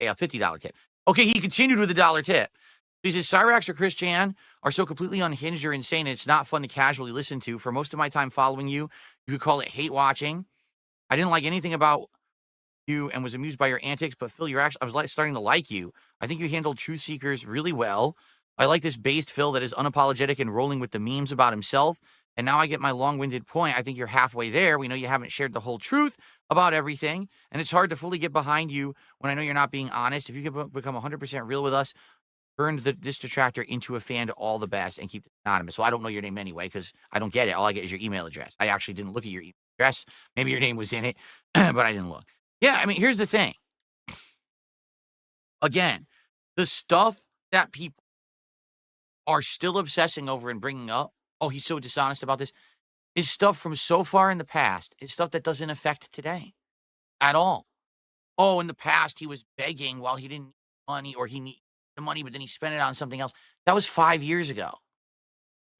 a $50 tip. Okay, he continued with a $1 tip. He says, Cyrax or Chris Chan are so completely unhinged or insane, and it's not fun to casually listen to. For most of my time following you, you could call it hate watching. I didn't like anything about you and was amused by your antics, but Phil, I was starting to like you. I think you handled Truth Seekers really well. I like this based Phil that is unapologetic and rolling with the memes about himself. And now I get my long-winded point. I think you're halfway there. We know you haven't shared the whole truth about everything, and it's hard to fully get behind you when I know you're not being honest. If you can become 100% real with us, turn this detractor into a fan to all the best and keep it anonymous. Well, I don't know your name anyway because I don't get it. All I get is your email address. I actually didn't look at your email address. Maybe your name was in it, but I didn't look. Yeah, I mean, here's the thing. Again, the stuff that people are still obsessing over and bringing up, oh, he's so dishonest about this, is stuff from so far in the past. It's stuff that doesn't affect today at all. Oh, in the past, he was begging while he didn't need money or he needed the money, but then he spent it on something else. That was 5 years ago.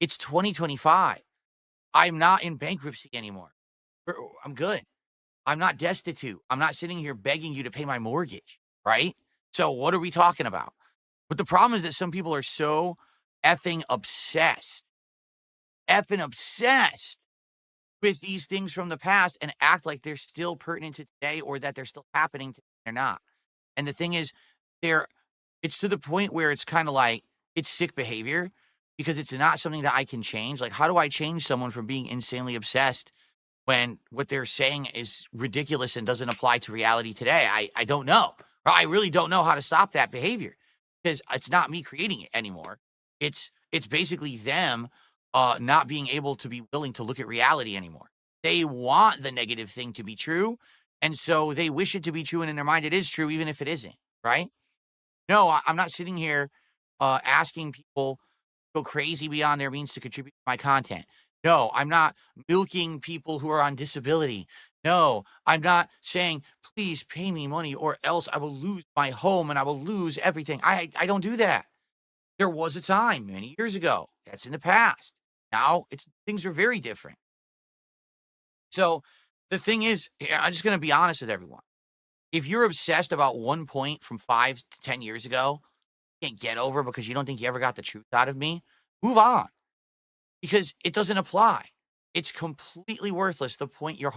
It's 2025. I'm not in bankruptcy anymore. I'm good. I'm not destitute. I'm not sitting here begging you to pay my mortgage, right? So what are we talking about? But the problem is that some people are so effing obsessed with these things from the past and act like they're still pertinent to today or that they're still happening today. They're not. And the thing is, it's to the point where it's kind of like, it's sick behavior because it's not something that I can change. Like, how do I change someone from being insanely obsessed when what they're saying is ridiculous and doesn't apply to reality today? I don't know. I really don't know how to stop that behavior because it's not me creating it anymore. It's basically them not being able to be willing to look at reality anymore. They want the negative thing to be true, and so they wish it to be true, and in their mind it is true, even if it isn't, right? No, I'm not sitting here asking people to go crazy beyond their means to contribute to my content. No, I'm not milking people who are on disability. No, I'm not saying, please pay me money or else I will lose my home and I will lose everything. I don't do that. There was a time many years ago. That's in the past. Now things are very different. So the thing is, I'm just going to be honest with everyone. If you're obsessed about one point from 5 to 10 years ago, you can't get over because you don't think you ever got the truth out of me, move on. Because it doesn't apply. It's completely worthless. The point you're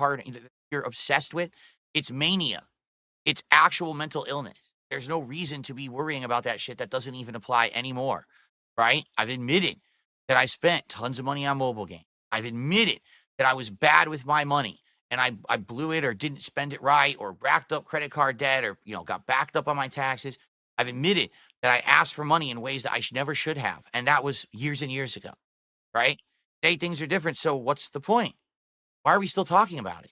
obsessed with, it's mania. It's actual mental illness. There's no reason to be worrying about that shit that doesn't even apply anymore, right? I've admitted that I spent tons of money on mobile games. I've admitted that I was bad with my money and I blew it or didn't spend it right or racked up credit card debt or, got backed up on my taxes. I've admitted that I asked for money in ways that I never should have. And that was years and years ago. Right? Today, things are different. So what's the point? Why are we still talking about it?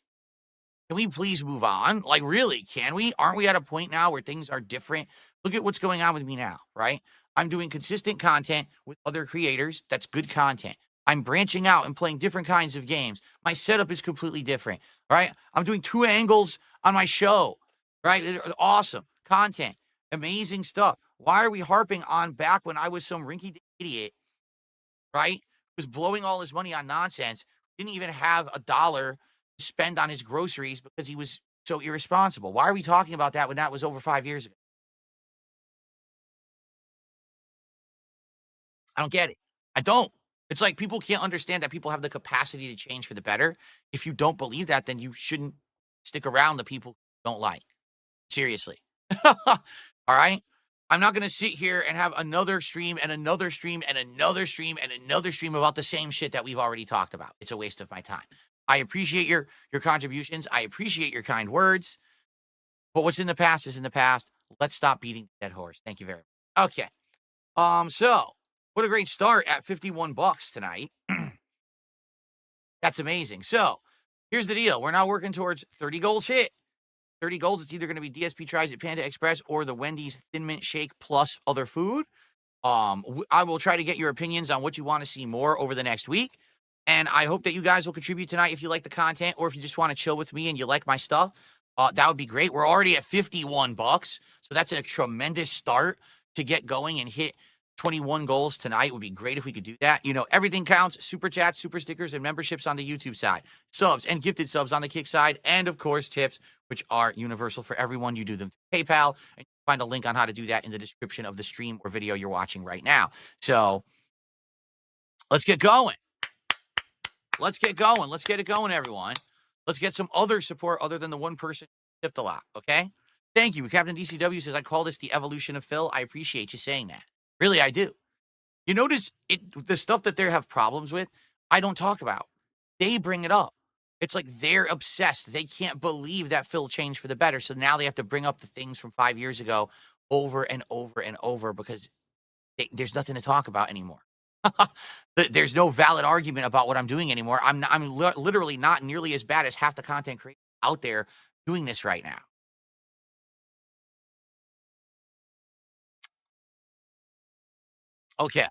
Can we please move on? Like, really, can we? Aren't we at a point now where things are different? Look at what's going on with me now, right? I'm doing consistent content with other creators. That's good content. I'm branching out and playing different kinds of games. My setup is completely different, right? I'm doing 2 angles on my show, right? Awesome content, amazing stuff. Why are we harping on back when I was some rinky-dink idiot, right? Was blowing all his money on nonsense, didn't even have $1 to spend on his groceries because he was so irresponsible. Why are we talking about that when that was over 5 years ago? I don't get it. I don't. It's like people can't understand that people have the capacity to change for the better. If you don't believe that, then you shouldn't stick around the people you don't like. Seriously. All right? I'm not going to sit here and have another stream and another stream and another stream and another stream about the same shit that we've already talked about. It's a waste of my time. I appreciate your contributions. I appreciate your kind words. But what's in the past is in the past. Let's stop beating the dead horse. Thank you very much. Okay. So what a great start at $51 tonight. That's amazing. So here's the deal. We're now working towards 30 goals hit. 30 goals, it's either going to be DSP tries at Panda Express or the Wendy's Thin Mint Shake plus other food. I will try to get your opinions on what you want to see more over the next week. And I hope that you guys will contribute tonight if you like the content or if you just want to chill with me and you like my stuff. That would be great. We're already at $51. So that's a tremendous start to get going and hit 21 goals tonight. It would be great if we could do that. Everything counts. Super chats, super stickers, and memberships on the YouTube side. Subs and gifted subs on the Kick side. And, of course, tips, which are universal for everyone. You do them through PayPal and find a link on how to do that in the description of the stream or video you're watching right now. So let's get going. Let's get going. Let's get it going, everyone. Let's get some other support other than the one person who tipped a lot, okay? Thank you. Captain DCW says, I call this the evolution of Phil. I appreciate you saying that. Really, I do. You notice the stuff that they have problems with, I don't talk about. They bring it up. It's like they're obsessed. They can't believe that Phil changed for the better. So now they have to bring up the things from 5 years ago over and over and over because there's nothing to talk about anymore. There's no valid argument about what I'm doing anymore. I'm literally not nearly as bad as half the content creators out there doing this right now. Okay.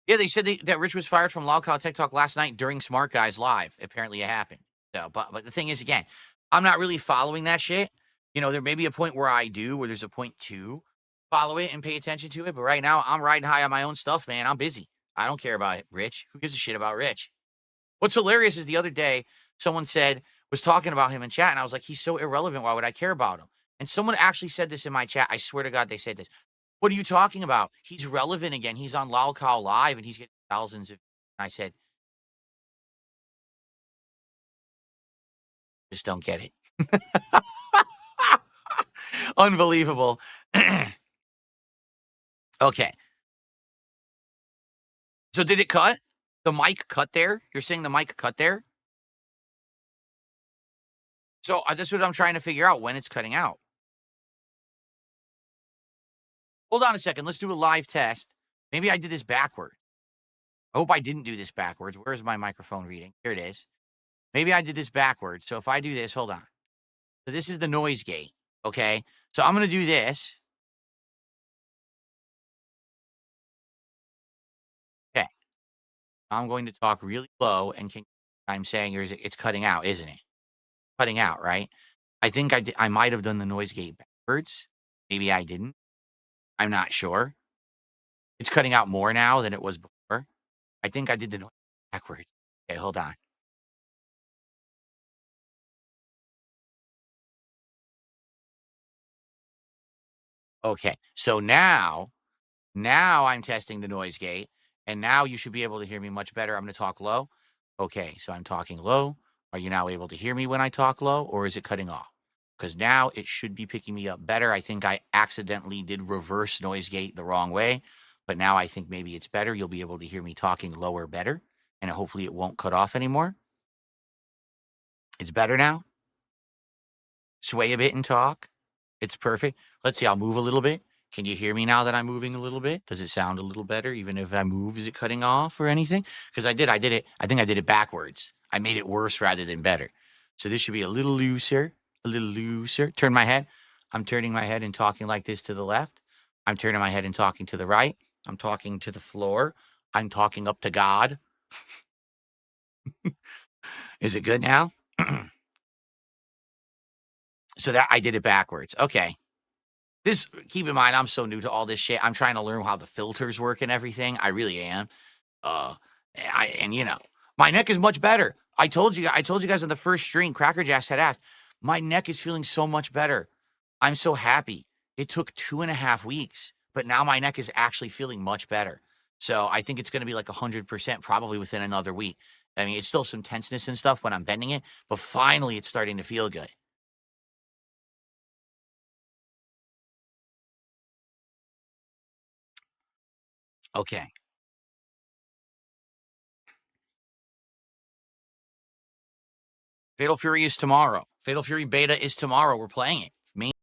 Yeah, they said that Rich was fired from Loud Tech Talk last night during Smart Guys Live. Apparently, it happened. So, but the thing is, again, I'm not really following that shit. You know, there may be a point where I do, where there's a point to follow it and pay attention to it. But right now, I'm riding high on my own stuff, man. I'm busy. I don't care about it, Rich. Who gives a shit about Rich? What's hilarious is the other day, someone was talking about him in chat, and I was like, he's so irrelevant. Why would I care about him? And someone actually said this in my chat. I swear to God, they said this. What are you talking about? He's relevant again. He's on Lolcow Live, and he's getting thousands of. And I said, just don't get it. Unbelievable. Okay. So did it cut? The mic cut there? You're saying the mic cut there? So that's what I'm trying to figure out, when it's cutting out. Hold on a second. Let's do a live test. Maybe I did this backward. I hope I didn't do this backwards. Where's my microphone reading? Here it is. Maybe I did this backwards. So if I do this, hold on. So this is the noise gate, okay? So I'm going to do this. Okay. I'm going to talk really low, and I'm saying it's cutting out, isn't it? Cutting out, right? I think I might have done the noise gate backwards. Maybe I didn't. I'm not sure. It's cutting out more now than it was before. I think I did the noise backwards. Okay, hold on. Okay, so now I'm testing the noise gate, and now you should be able to hear me much better. I'm going to talk low. Okay, so I'm talking low. Are you now able to hear me when I talk low, or is it cutting off? Because now it should be picking me up better. I think I accidentally did reverse noise gate the wrong way, but now I think maybe it's better. You'll be able to hear me talking lower better, and hopefully it won't cut off anymore. It's better now. Sway a bit and talk. It's perfect. Let's see, I'll move a little bit. Can you hear me now that I'm moving a little bit? Does it sound a little better even if I move? Is it cutting off or anything? Because I did it. I think I did it backwards. I made it worse rather than better. So this should be a little looser, a little looser. Turn my head. I'm turning my head and talking like this to the left. I'm turning my head and talking to the right. I'm talking to the floor. I'm talking up to God. Is it good now? So that I did it backwards. Okay. Keep in mind, I'm so new to all this shit. I'm trying to learn how the filters work and everything. I really am. And you know, my neck is much better. I told you guys on the first stream, Cracker Jacks had asked, my neck is feeling so much better. I'm so happy. It took 2.5 weeks, but now my neck is actually feeling much better. So I think it's going to be like 100% probably within another week. I mean, it's still some tenseness and stuff when I'm bending it, but finally it's starting to feel good. Okay. Fatal Fury is tomorrow. Fatal Fury Beta is tomorrow. We're playing it. Me